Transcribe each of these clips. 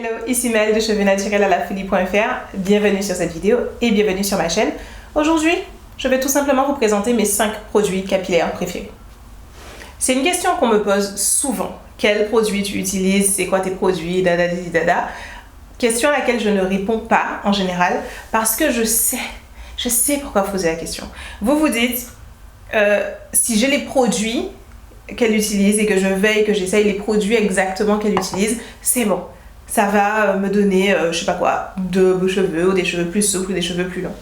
Hello, ici Mel de cheveux naturels à la folie.fr. Bienvenue sur cette vidéo et bienvenue sur ma chaîne. Aujourd'hui, je vais tout simplement vous présenter mes 5 produits capillaires préférés. C'est une question qu'on me pose souvent. Quels produits tu utilises? C'est quoi tes produits? Dada. Question à laquelle je ne réponds pas en général parce que je sais pourquoi vous posez la question. Vous vous dites, si j'ai les produits qu'elle utilise et que je veille, que j'essaye les produits exactement qu'elle utilise, c'est bon. Ça va me donner, je sais pas quoi, de beaux cheveux ou des cheveux plus souples ou des cheveux plus longs.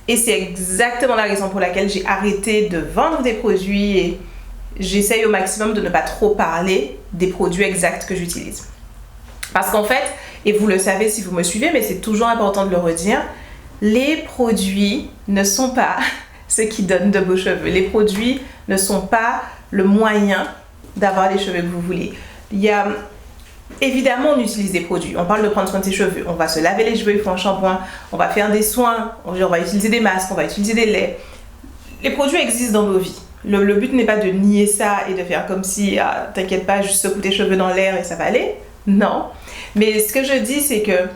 Et c'est exactement la raison pour laquelle j'ai arrêté de vendre des produits et j'essaye au maximum de ne pas trop parler des produits exacts que j'utilise. Parce qu'en fait, et vous le savez si vous me suivez, mais c'est toujours important de le redire, les produits ne sont pas ce qui donne de beaux cheveux. Les produits ne sont pas le moyen d'avoir les cheveux que vous voulez. Évidemment, on utilise des produits. On parle de prendre soin de ses cheveux. On va se laver les cheveux, il faut un shampoing. On va faire des soins. On va utiliser des masques. On va utiliser des laits. Les produits existent dans nos vies. Le but n'est pas de nier ça et de faire comme si, t'inquiète pas, juste secoue tes cheveux dans l'air et ça va aller. Non. Mais ce que je dis, c'est que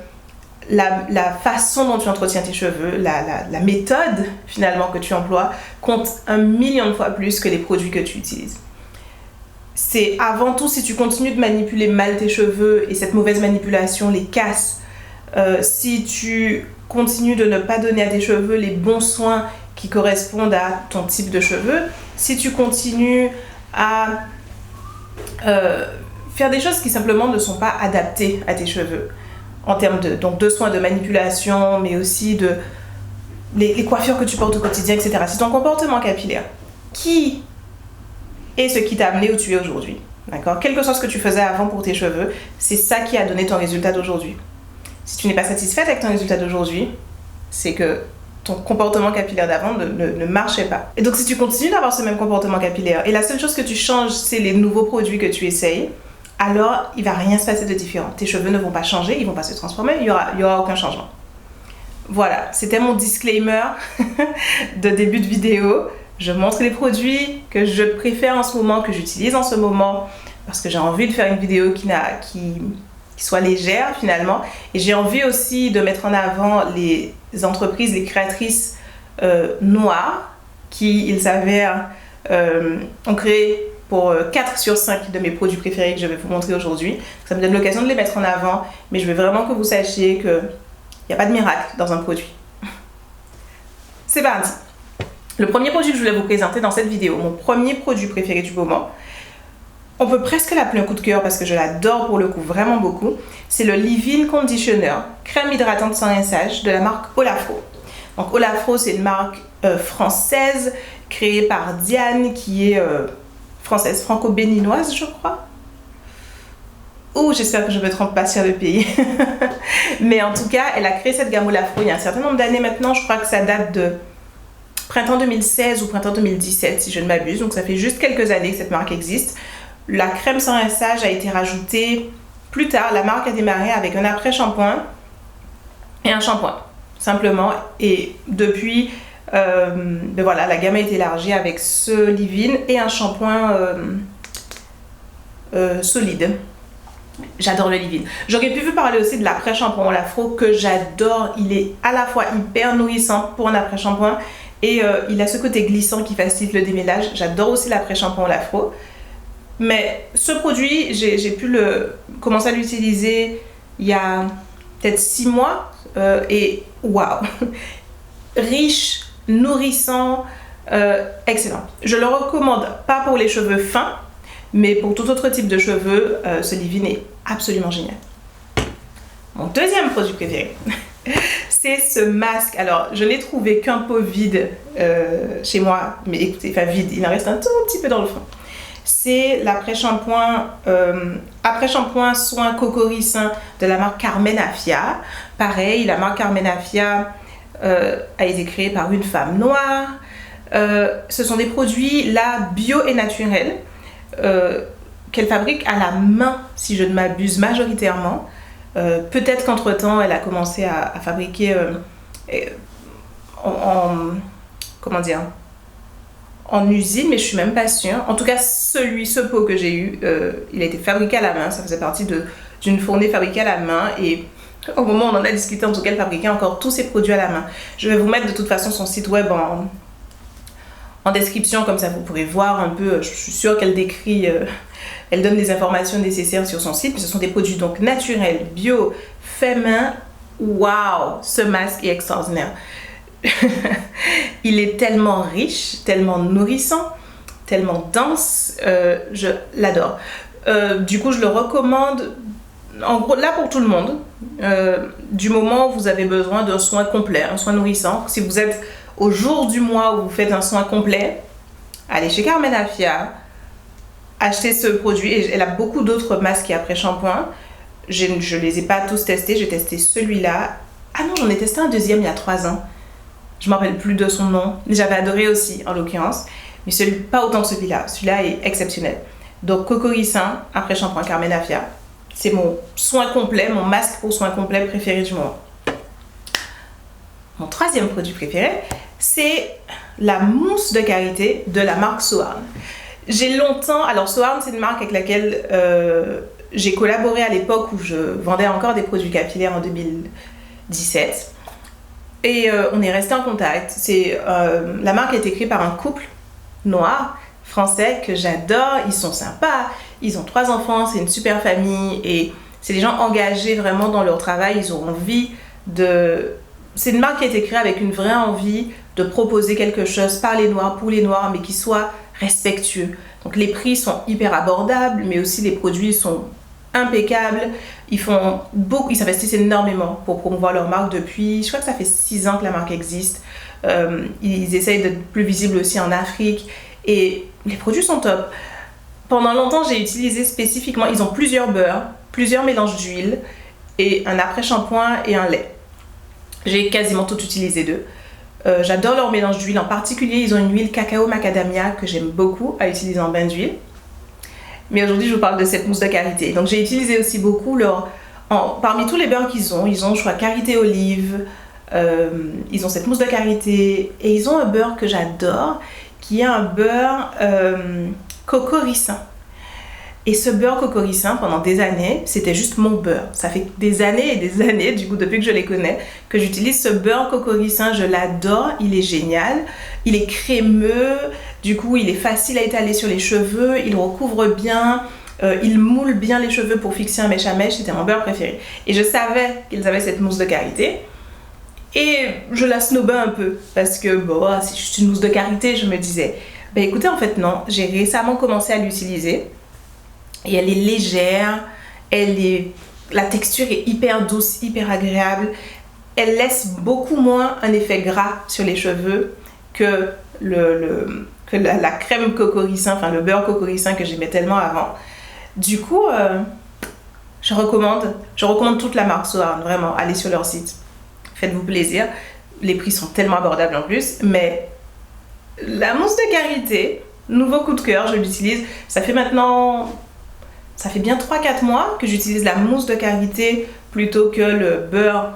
la façon dont tu entretiens tes cheveux, la méthode finalement que tu emploies compte 1 million de fois plus que les produits que tu utilises. C'est avant tout, si tu continues de manipuler mal tes cheveux et cette mauvaise manipulation les casse, si tu continues de ne pas donner à tes cheveux les bons soins qui correspondent à ton type de cheveux, si tu continues à faire des choses qui simplement ne sont pas adaptées à tes cheveux, en termes de soins de manipulation, mais aussi de les coiffures que tu portes au quotidien, etc. C'est ton comportement capillaire qui est ce qui t'a amené où tu es aujourd'hui. D'accord? Quel que soit ce que tu faisais avant pour tes cheveux, c'est ça qui a donné ton résultat d'aujourd'hui. Si tu n'es pas satisfaite avec ton résultat d'aujourd'hui, c'est que ton comportement capillaire d'avant ne marchait pas. Et donc si tu continues d'avoir ce même comportement capillaire et la seule chose que tu changes, c'est les nouveaux produits que tu essayes, alors il ne va rien se passer de différent. Tes cheveux ne vont pas changer, ils ne vont pas se transformer, il y aura aucun changement. Voilà, c'était mon disclaimer de début de vidéo. Je montre les produits que je préfère en ce moment, que j'utilise en ce moment, parce que j'ai envie de faire une vidéo qui soit légère finalement. Et j'ai envie aussi de mettre en avant les entreprises, les créatrices noires qui, il s'avère, ont créé pour 4 sur 5 de mes produits préférés que je vais vous montrer aujourd'hui. Ça me donne l'occasion de les mettre en avant, mais je veux vraiment que vous sachiez qu'il n'y a pas de miracle dans un produit. C'est parti! Le premier produit que je voulais vous présenter dans cette vidéo, mon premier produit préféré du moment, on peut presque l'appeler un coup de cœur parce que je l'adore pour le coup vraiment beaucoup, c'est le Leave-In Conditioner, crème hydratante sans rinçage de la marque Olafro. Donc Olafro, c'est une marque française créée par Diane qui est française, franco-béninoise je crois. J'espère que je me trompe pas sur le pays. Mais en tout cas, elle a créé cette gamme Olafro il y a un certain nombre d'années maintenant, je crois que ça date de printemps 2016 ou printemps 2017 si je ne m'abuse, donc ça fait juste quelques années que cette marque existe. La crème sans rinçage a été rajoutée plus tard. La marque a démarré avec un après-shampoing et un shampoing simplement, et depuis voilà, la gamme a été élargie avec ce leave-in et un shampoing solide. J'adore le leave-in. J'aurais pu vous parler aussi de l'après-shampoing Olafro que j'adore. Il est à la fois hyper nourrissant pour un après-shampoing et il a ce côté glissant qui facilite le démêlage. J'adore aussi l'après-shampoing Olafro. Mais ce produit, j'ai pu commencer à l'utiliser il y a peut-être 6 mois et waouh! Riche, nourrissant, excellent. Je le recommande pas pour les cheveux fins, mais pour tout autre type de cheveux, ce leave-in est absolument génial. Mon deuxième produit préféré, c'est ce masque. Alors, je n'ai trouvé qu'un pot vide chez moi, mais écoutez, enfin vide, il en reste un tout petit peu dans le fond. C'est l'après-shampoing soin cocoricin de la marque Carmen Afia. Pareil, la marque Carmen Afia a été créée par une femme noire. Ce sont des produits là bio et naturels qu'elle fabrique à la main, si je ne m'abuse, majoritairement. Peut-être qu'entre-temps, elle a commencé à fabriquer en usine, mais je suis même pas sûre. En tout cas, ce pot que j'ai eu, il a été fabriqué à la main. Ça faisait partie d'une fournée fabriquée à la main et au moment où on en a discuté, en tout cas, elle fabriquait encore tous ses produits à la main. Je vais vous mettre de toute façon son site web en description, comme ça vous pourrez voir un peu. Je suis sûre qu'elle décrit, elle donne des informations nécessaires sur son site. Ce sont des produits donc naturels, bio, fait main. Waouh, ce masque est extraordinaire. Il est tellement riche, tellement nourrissant, tellement dense, je l'adore. Du coup, je le recommande, en gros, là pour tout le monde, du moment où vous avez besoin d'un soin complet, un soin nourrissant. Si vous êtes au jour du mois où vous faites un soin complet, allez chez Carmen Afia, achetez ce produit. Et elle a beaucoup d'autres masques et après-shampoing. Je ne les ai pas tous testés, j'ai testé celui-là. Ah non, j'en ai testé un deuxième il y a 3 ans. Je ne me rappelle plus de son nom. J'avais adoré aussi, en l'occurrence. Mais pas autant que celui-là. Celui-là est exceptionnel. Donc, Cocorisin, après-shampoing Carmen Afia. C'est mon soin complet, mon masque pour soin complet préféré du moment. Mon troisième produit préféré, c'est la mousse de karité de la marque Soarn. J'ai longtemps... Alors, Soarn, c'est une marque avec laquelle j'ai collaboré à l'époque où je vendais encore des produits capillaires en 2017. Et on est resté en contact. La marque a été créée par un couple noir, français, que j'adore. Ils sont sympas, ils ont 3 enfants, c'est une super famille. Et c'est des gens engagés vraiment dans leur travail. Ils ont envie de... C'est une marque qui a été créée avec une vraie envie de proposer quelque chose par les Noirs, pour les Noirs, mais qui soit respectueux. Donc les prix sont hyper abordables, mais aussi les produits sont impeccables. Ils s'investissent énormément pour promouvoir leur marque depuis, je crois que ça fait 6 ans que la marque existe. Ils essayent d'être plus visibles aussi en Afrique et les produits sont top. Pendant longtemps, j'ai utilisé spécifiquement, ils ont plusieurs beurres, plusieurs mélanges d'huile et un après-shampoing et un lait. J'ai quasiment tout utilisé d'eux. J'adore leur mélange d'huile. En particulier, ils ont une huile cacao macadamia que j'aime beaucoup à utiliser en bain d'huile. Mais aujourd'hui, je vous parle de cette mousse de karité. Donc, j'ai utilisé aussi beaucoup parmi tous les beurres qu'ils ont, je crois, karité olive, ils ont cette mousse de karité et ils ont un beurre que j'adore qui est un beurre cocorisin. Et ce beurre cocorisin, pendant des années, c'était juste mon beurre. Ça fait des années et des années, du coup, depuis que je les connais, que j'utilise ce beurre cocorisin. Je l'adore, il est génial. Il est crémeux, du coup, il est facile à étaler sur les cheveux, il recouvre bien, il moule bien les cheveux pour fixer un mèche à mèche. C'était mon beurre préféré. Et je savais qu'ils avaient cette mousse de karité. Et je la snobais un peu, parce que, c'est juste une mousse de karité, je me disais. Écoutez, en fait, non. J'ai récemment commencé à l'utiliser. Et elle est légère, la texture est hyper douce, hyper agréable. Elle laisse beaucoup moins un effet gras sur les cheveux que la crème cocorisin, enfin le beurre cocorisin que j'aimais tellement avant. Du coup, je recommande toute la marque Soarn, vraiment, allez sur leur site. Faites-vous plaisir. Les prix sont tellement abordables en plus, mais la mousse de karité, nouveau coup de cœur, je l'utilise. Ça fait bien 3-4 mois que j'utilise la mousse de karité plutôt que le beurre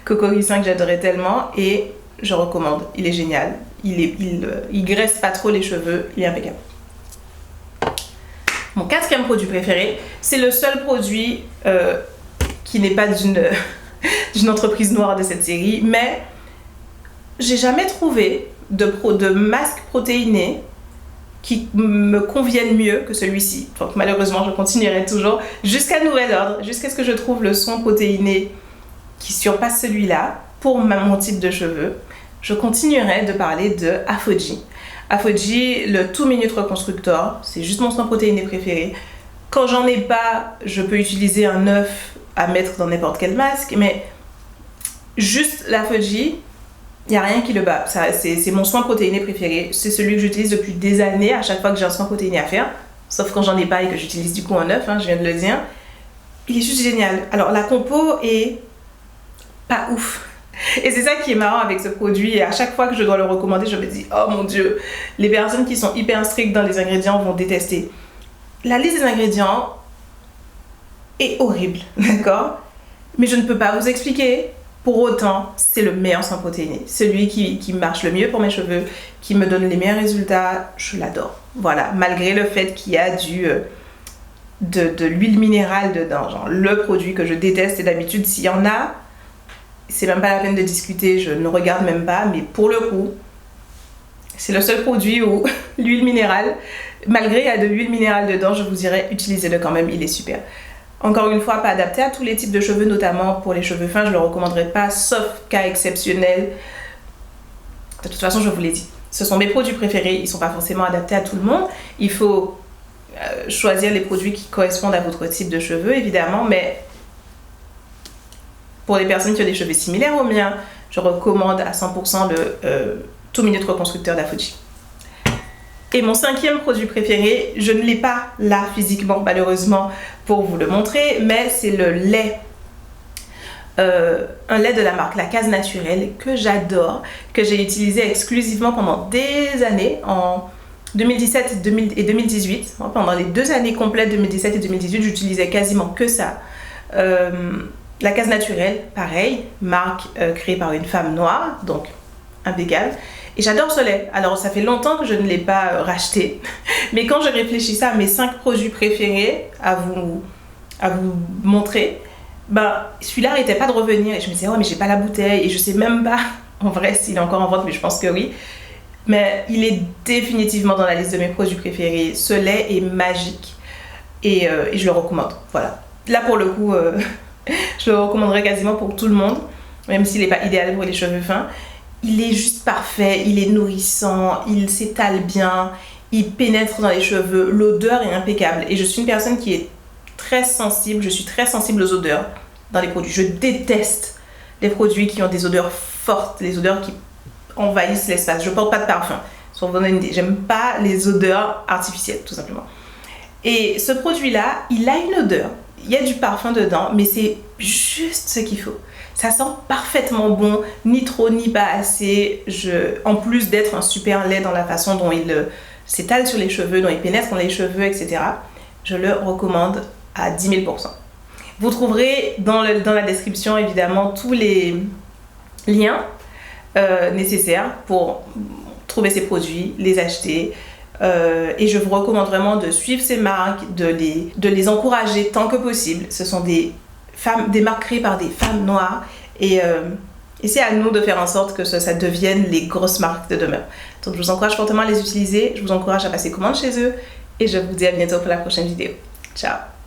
cocorisin que j'adorais tellement et je recommande, il est génial, il graisse pas trop les cheveux, il est impeccable. Mon 4e produit préféré, c'est le seul produit qui n'est pas d'une entreprise noire de cette série, mais j'ai jamais trouvé de masque protéiné qui me conviennent mieux que celui-ci. Donc malheureusement, je continuerai toujours jusqu'à nouvel ordre, jusqu'à ce que je trouve le soin protéiné qui surpasse celui-là pour mon type de cheveux. Je continuerai de parler de Aphogee. Aphogee, le 2 Minute Reconstructor, c'est juste mon soin protéiné préféré. Quand j'en ai pas, je peux utiliser un œuf à mettre dans n'importe quel masque, mais juste l'Aphogee, il n'y a rien qui le bat. C'est mon soin protéiné préféré. C'est celui que j'utilise depuis des années à chaque fois que j'ai un soin protéiné à faire. Sauf quand j'en ai pas et que j'utilise du coup un œuf, je viens de le dire. Il est juste génial. Alors la compo est pas ouf. Et c'est ça qui est marrant avec ce produit. Et à chaque fois que je dois le recommander, je me dis, oh mon Dieu, les personnes qui sont hyper strictes dans les ingrédients vont détester. La liste des ingrédients est horrible, d'accord? Mais je ne peux pas vous expliquer. Pour autant, c'est le meilleur soin protéiné. Celui qui marche le mieux pour mes cheveux, qui me donne les meilleurs résultats, je l'adore. Voilà, malgré le fait qu'il y a de l'huile minérale dedans, genre le produit que je déteste. Et d'habitude, s'il y en a, c'est même pas la peine de discuter, je ne regarde même pas. Mais pour le coup, c'est le seul produit où l'huile minérale, malgré il y a de l'huile minérale dedans, je vous dirais utilisez-le quand même, il est super. Encore une fois, pas adapté à tous les types de cheveux, notamment pour les cheveux fins, je ne le recommanderais pas, sauf cas exceptionnel. De toute façon, je vous l'ai dit, ce sont mes produits préférés, ils ne sont pas forcément adaptés à tout le monde. Il faut choisir les produits qui correspondent à votre type de cheveux, évidemment, mais pour les personnes qui ont des cheveux similaires aux miens, je recommande à 100% le 2 Minute Reconstructeur d'Afuji. Et mon 5e produit préféré, je ne l'ai pas là physiquement malheureusement pour vous le montrer, mais c'est le lait. Un lait de la marque La Case Naturelle que j'adore, que j'ai utilisé exclusivement pendant des années, en 2017 et 2018. Pendant les 2 années complètes, 2017 et 2018, j'utilisais quasiment que ça. La Case Naturelle, pareil, marque créée par une femme noire, donc impeccable. Et j'adore ce lait. Alors, ça fait longtemps que je ne l'ai pas racheté. Mais quand je réfléchissais à mes 5 produits préférés à vous montrer, ben, celui-là n'arrêtait pas de revenir. Et je me disais, oh, mais j'ai pas la bouteille. Et je sais même pas, en vrai, s'il est encore en vente, mais je pense que oui. Mais il est définitivement dans la liste de mes produits préférés. Ce lait est magique. Et je le recommande. Voilà. Là, pour le coup, je le recommanderais quasiment pour tout le monde. Même s'il n'est pas idéal pour les cheveux fins. Il est juste parfait, il est nourrissant, il s'étale bien, il pénètre dans les cheveux, l'odeur est impeccable. Et je suis une personne qui est très sensible, je suis très sensible aux odeurs dans les produits. Je déteste les produits qui ont des odeurs fortes, les odeurs qui envahissent l'espace. Je ne porte pas de parfum, pour vous donner une idée. J'aime pas les odeurs artificielles, tout simplement. Et ce produit-là, il a une odeur, il y a du parfum dedans, mais c'est juste ce qu'il faut. Ça sent parfaitement bon, ni trop ni pas assez. En plus d'être un super lait dans la façon dont il s'étale sur les cheveux, dont il pénètre dans les cheveux, etc. Je le recommande à 10 000%. Vous trouverez dans la description évidemment tous les liens nécessaires pour trouver ces produits, les acheter. Et je vous recommande vraiment de suivre ces marques, de les encourager tant que possible. Ce sont des marques créées par des femmes noires et c'est à nous de faire en sorte que ça devienne les grosses marques de demain. Donc je vous encourage fortement à les utiliser, je vous encourage à passer commande chez eux et je vous dis à bientôt pour la prochaine vidéo. Ciao!